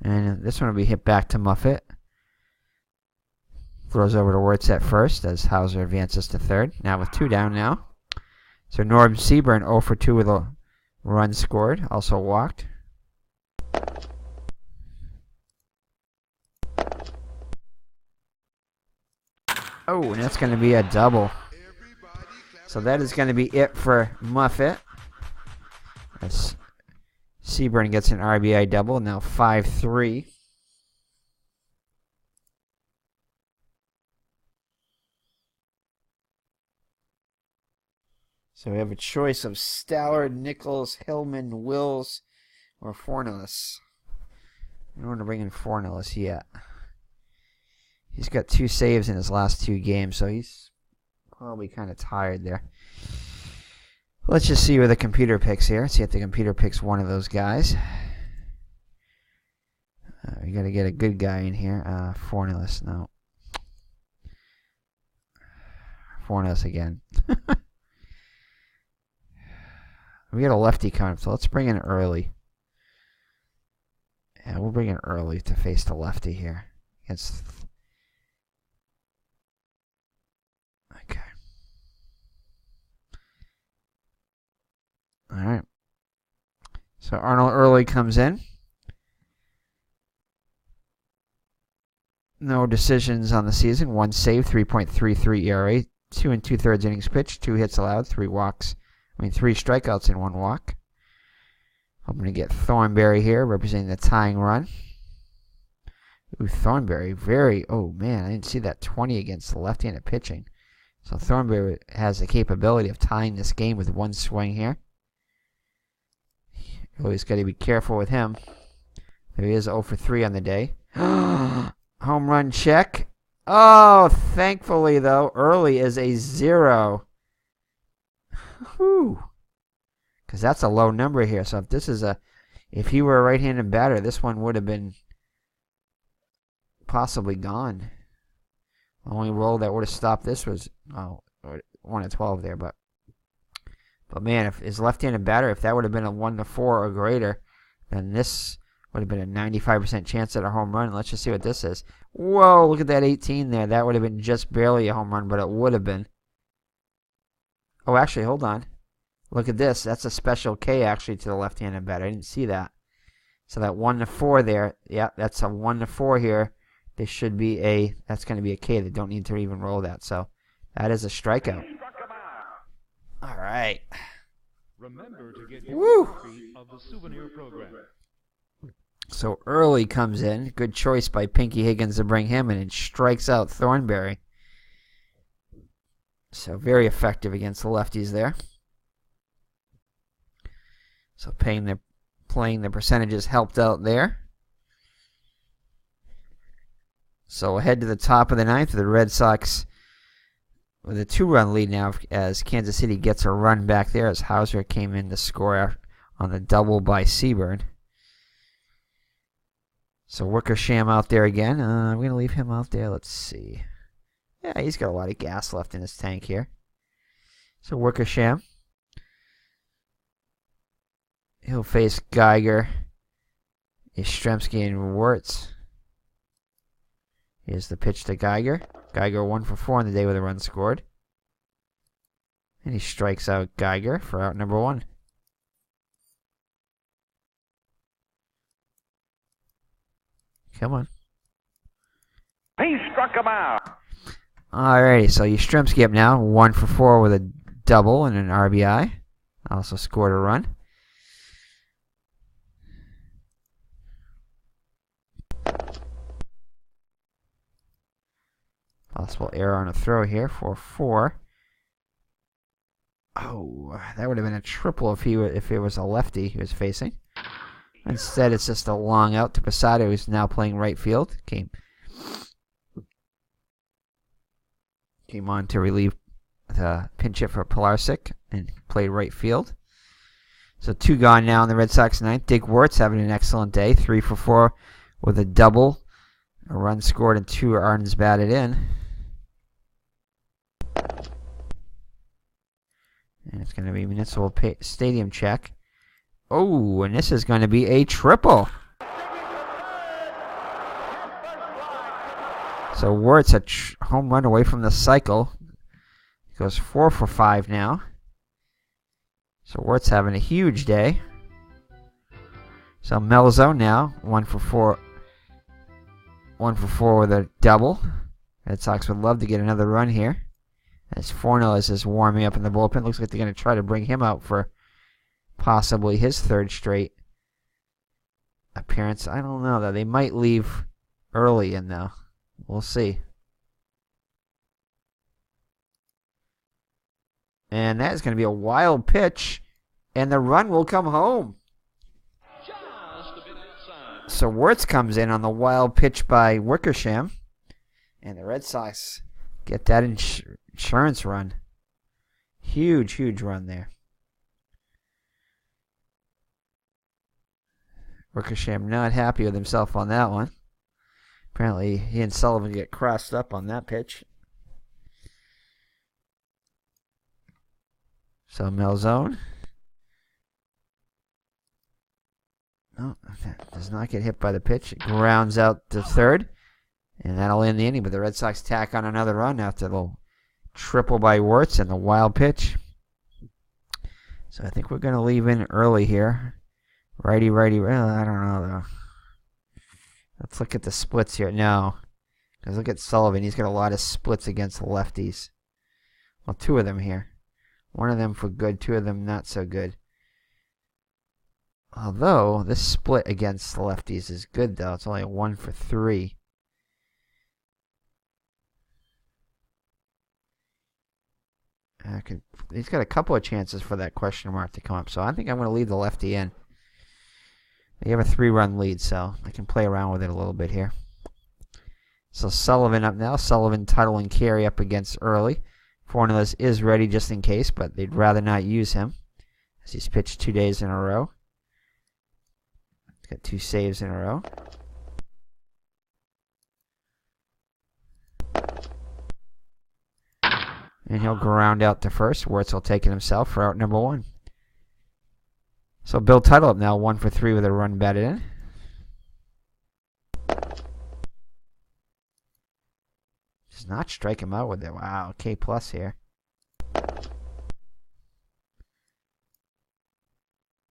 And this one will be hit back to Muffet. Throws over to Wirtz at first as Hauser advances to third. Now with 2 down now. So Norm Seaburn 0 for 2 with a run scored. Also walked. Oh, and that's going to be a double. So that is going to be it for Muffet. As Seaburn gets an RBI double, now 5-3. So we have a choice of Stallard, Nichols, Hillman, Wills, or Fornellis. I don't want to bring in Fornellis yet. He's got 2 saves in his last 2 games, so he's probably kind of tired there. Let's just see where the computer picks here. See if the computer picks one of those guys. We got to get a good guy in here. Fornellis, no. Fornellis again. We got a lefty coming, so let's bring in early. Yeah, we'll bring in early to face the lefty here. Okay. All right. So Arnold Early comes in. No decisions on the season. 1 save, 3.33 ERA, 2 2/3 innings pitched, 2 hits allowed, 3 strikeouts and 1 walk. I'm going to get Thornberry here, representing the tying run. Ooh, Thornberry, oh man, I didn't see that 20 against the left-handed pitching. So Thornberry has the capability of tying this game with 1 swing here. Always got to be careful with him. There he is, 0 for 3 on the day. Home run check. Oh, thankfully, though, Early is a 0. Whew. Because that's a low number here. So if he were a right-handed batter, this one would have been possibly gone. The only roll that would have stopped this was 1 of 12 there, but man, if his left-handed batter, if that would have been a 1 to 4 or greater, then this would have been a 95% chance at a home run. Let's just see what this is. Whoa, look at that 18 there. That would have been just barely a home run, but it would have been. Oh, actually, hold on. Look at this. That's a special K actually to the left-handed batter. I didn't see that. So that 1 to 4 there, yeah, that's a 1 to 4 here. This should be that's going to be a K. They don't need to even roll that. So that is a strikeout. All right. Remember to get your copy of the souvenir program. So Early comes in. Good choice by Pinky Higgins to bring him in and strikes out Thornberry. So very effective against the lefties there. So playing the percentages helped out there. So ahead to the top of the 9th, the Red Sox with a 2-run lead now as Kansas City gets a run back there as Hauser came in to score on the double by Seaburn. So Wickersham out there again. I'm going to leave him out there. Let's see. Yeah, he's got a lot of gas left in his tank here. So Wickersham. He'll face Geiger, Yastrzemski, and Wirtz. Here's the pitch to Geiger. Geiger 1 for 4 on the day with a run scored. And he strikes out Geiger for out number 1. Come on. He struck him out. Alrighty, so Yastrzemski up now. 1 for 4 with a double and an RBI. Also scored a run. Possible error on a throw here for 4. Oh, that would have been a triple if it was a lefty he was facing. Instead, it's just a long out to Posada, who's now playing right field. Came on to relieve the pinch hit for Pilarczyk and played right field. So 2 gone now in the Red Sox 9th. Dick Wirtz having an excellent day. 3 for 4 with a double. A run scored and 2 runs batted in. And it's going to be Municipal Stadium check. Oh, and this is going to be a triple. So Wirtz a home run away from the cycle. He goes 4 for 5 now. So Wirtz having a huge day. So Melzo now 1 for 4. 1 for 4 with a double. Red Sox would love to get another run here. As Fornell is just warming up in the bullpen. Looks like they're going to try to bring him out for possibly his 3rd straight appearance. I don't know, though. They might leave Early in, though. We'll see. And that is going to be a wild pitch. And the run will come home. So Wirtz comes in on the wild pitch by Wickersham. And the Red Sox get that insurance run. Huge, huge run there. Wickersham not happy with himself on that one. Apparently he and Sullivan get crossed up on that pitch. So Melzone. No, that does not get hit by the pitch. It grounds out to 3rd. And that'll end the inning. But the Red Sox tack on another run after the triple by Wirtz and the wild pitch. So I think we're going to leave in early here. Righty, righty. Well, I don't know, though. Let's look at the splits here. No. Because look at Sullivan. He's got a lot of splits against the lefties. Well, 2 of them here. 1 of them for good, 2 of them not so good. Although, this split against the lefties is good, though. It's only a 1 for 3. He's got a couple of chances for that question mark to come up, so I think I'm going to leave the lefty in. They have a 3-run lead, so I can play around with it a little bit here. So Sullivan up now. Sullivan, Tuttle, and Carey up against Early. Fornellis is ready just in case, but they'd rather not use him, as he's pitched 2 days in a row. He's got 2 saves in a row. And he'll ground out to first. Wirtz will take it himself for out number 1. So Bill Tuttle up now, 1 for 3 with a run batted in. Does not strike him out with it. Wow, K+ here.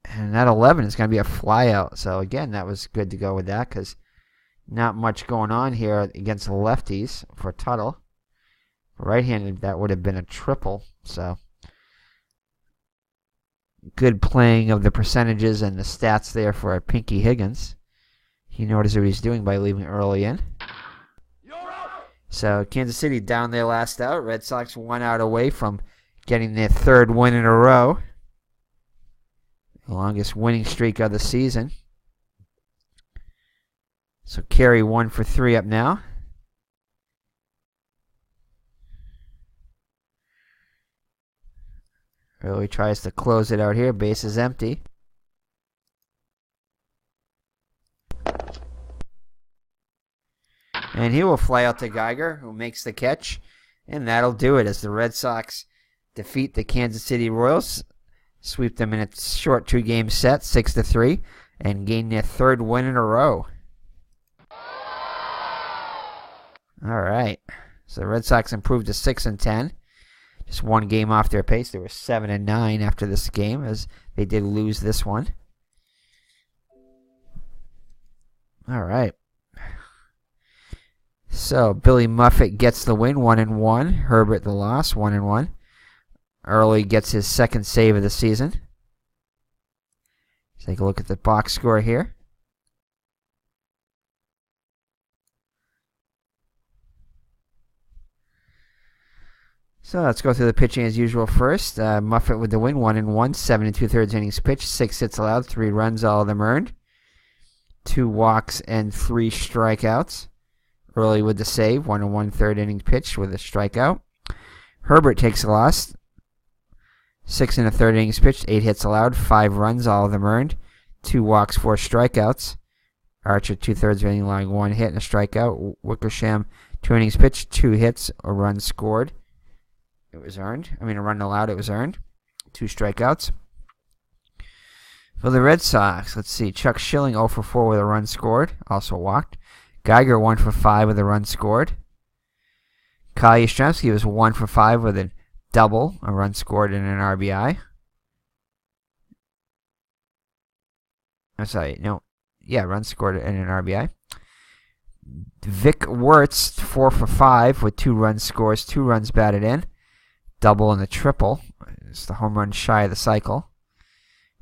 And that 11 is going to be a flyout. So again, that was good to go with that because not much going on here against the lefties for Tuttle. Right-handed, that would have been a triple. So good playing of the percentages and the stats there for Pinky Higgins. He noticed what he's doing by leaving Early in. So Kansas City down their last out. Red Sox 1 out away from getting their 3rd win in a row. The longest winning streak of the season. So Carey 1 for 3 up now. Really tries to close it out here. Base is empty. And he will fly out to Geiger, who makes the catch. And that'll do it as the Red Sox defeat the Kansas City Royals. Sweep them in a short 2-game set, 6-3. And gain their 3rd win in a row. All right. So the Red Sox improved to 6-10. Just 1 game off their pace. They were 7-9 after this game, as they did lose this one. All right. So Billy Muffet gets the win, 1-1. Herbert the loss, 1-1. Early gets his 2nd save of the season. Take a look at the box score here. So let's go through the pitching as usual first. Muffet with the win, 1-1, 7 2/3 innings pitched, 6 hits allowed, 3 runs, all of them earned. 2 walks and 3 strikeouts. Early with the save, 1 1/3 innings pitched with a strikeout. Herbert takes a loss, 6 1/3 innings pitched, 8 hits allowed, 5 runs, all of them earned. 2 walks, 4 strikeouts. Archer 2/3 of inning, allowing 1 hit and a strikeout. Wickersham 2 innings pitched, 2 hits, a run scored. It was earned. A run allowed, it was earned. 2 strikeouts. For the Red Sox, let's see. Chuck Schilling 0 for 4 with a run scored, also walked. Geiger 1 for 5 with a run scored. Kyle Yastrzemski was 1 for 5 with a double, a run scored, and an RBI. I'm sorry, no. Yeah, run scored and an RBI. Vic Wirtz 4 for 5 with 2 run scores, 2 runs batted in. Double and a triple. It's the home run shy of the cycle.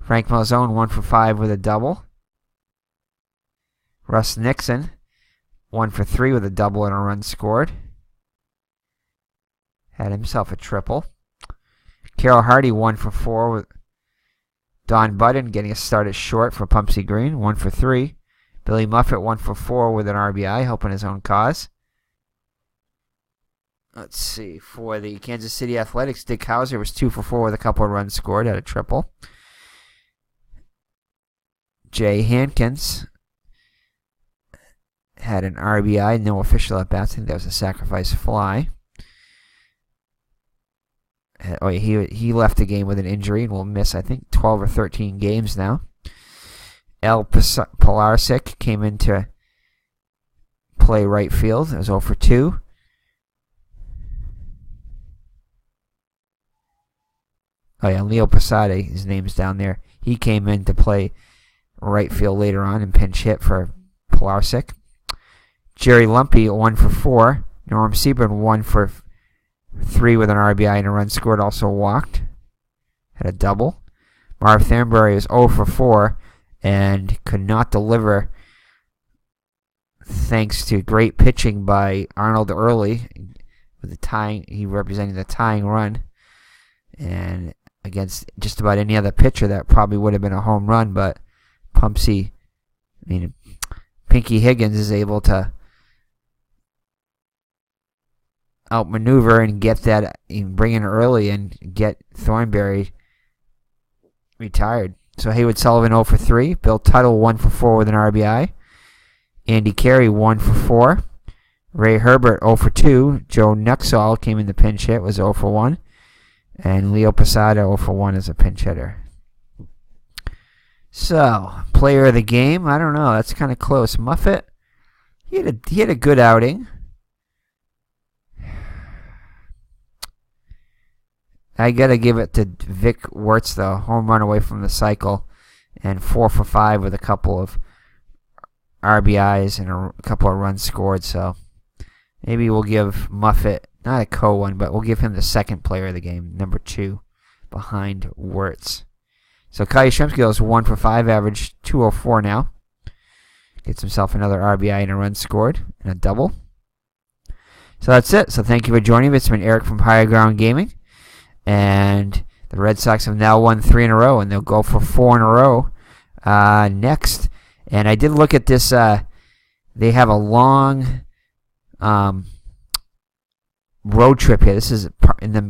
Frank Malzone 1 for 5 with a double. Russ Nixon 1 for 3 with a double and a run scored. Had himself a triple. Carroll Hardy 1 for 4 with Don Budden getting a start at short for Pumpsy Green, 1 for 3. Billy Muffet 1 for 4 with an RBI, helping his own cause. Let's see. For the Kansas City Athletics, Dick Hauser was 2 for 4 with a couple of runs scored, had a triple. Jay Hankins had an RBI, no official at bats. I think that was a sacrifice fly. Oh, he left the game with an injury and will miss, I think, 12 or 13 games now. El Pilarczyk came in to play right field. It was 0 for 2. Oh yeah, Leo Posada, his name's down there. He came in to play right field later on and pinch hit for Pilarczyk. Jerry Lumpy 1 for 4. Norm Seaburn 1 for 3 with an RBI and a run scored, also walked. Had a double. Marv Thornberry was 0 for 4 and could not deliver thanks to great pitching by Arnold Early with the tying. He representing the tying run, and against just about any other pitcher that probably would have been a home run, but Pinky Higgins is able to outmaneuver and get that, bring in early and get Thornberry retired. So Haywood Sullivan 0 for 3. Bill Tuttle 1 for 4 with an RBI. Andy Carey 1 for 4. Ray Herbert 0 for 2. Joe Nuxall came in the pinch hit, was 0 for 1. And Leo Posada 0 for 1 as a pinch hitter. So, player of the game, I don't know, that's kind of close. Muffet, he had a good outing. I gotta give it to Vic Wertz, though. Home run away from the cycle, and 4 for 5 with a couple of RBIs and a couple of runs scored. So maybe we'll give Muffet, not a co-1, but we'll give him the second player of the game, number 2, behind Wertz. So Kai Yastrzemski goes 1 for 5, average 204 now. Gets himself another RBI and a run scored and a double. So that's it. So thank you for joining me. It's been Eric from Higher Ground Gaming. And the Red Sox have now won 3 in a row, and they'll go for 4 in a row next. And I did look at this. They have a long road trip here. This is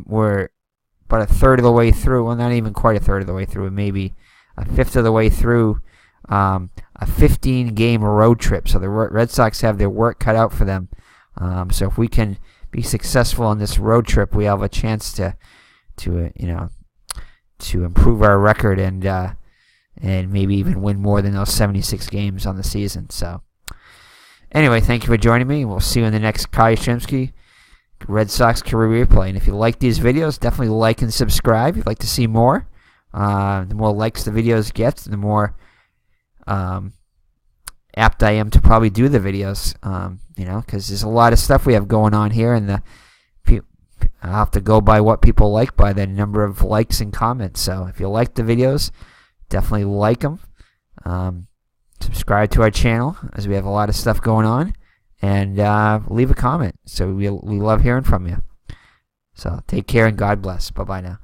we're about a third of the way through. Well, not even quite a third of the way through. Maybe a fifth of the way through a 15-game road trip. So the Red Sox have their work cut out for them. So if we can be successful on this road trip, we have a chance to improve our record and maybe even win more than those 76 games on the season. So anyway, thank you for joining me. We'll see you in the next Kai Yastrzemski Red Sox career replay. And if you like these videos, definitely like and subscribe. If you'd like to see more, the more likes the videos get, the more apt I am to probably do the videos, because there's a lot of stuff we have going on here, and I'll have to go by what people like by the number of likes and comments. So if you like the videos, definitely like them. Subscribe to our channel, as we have a lot of stuff going on, and leave a comment. So we love hearing from you. So take care and God bless. Bye-bye now.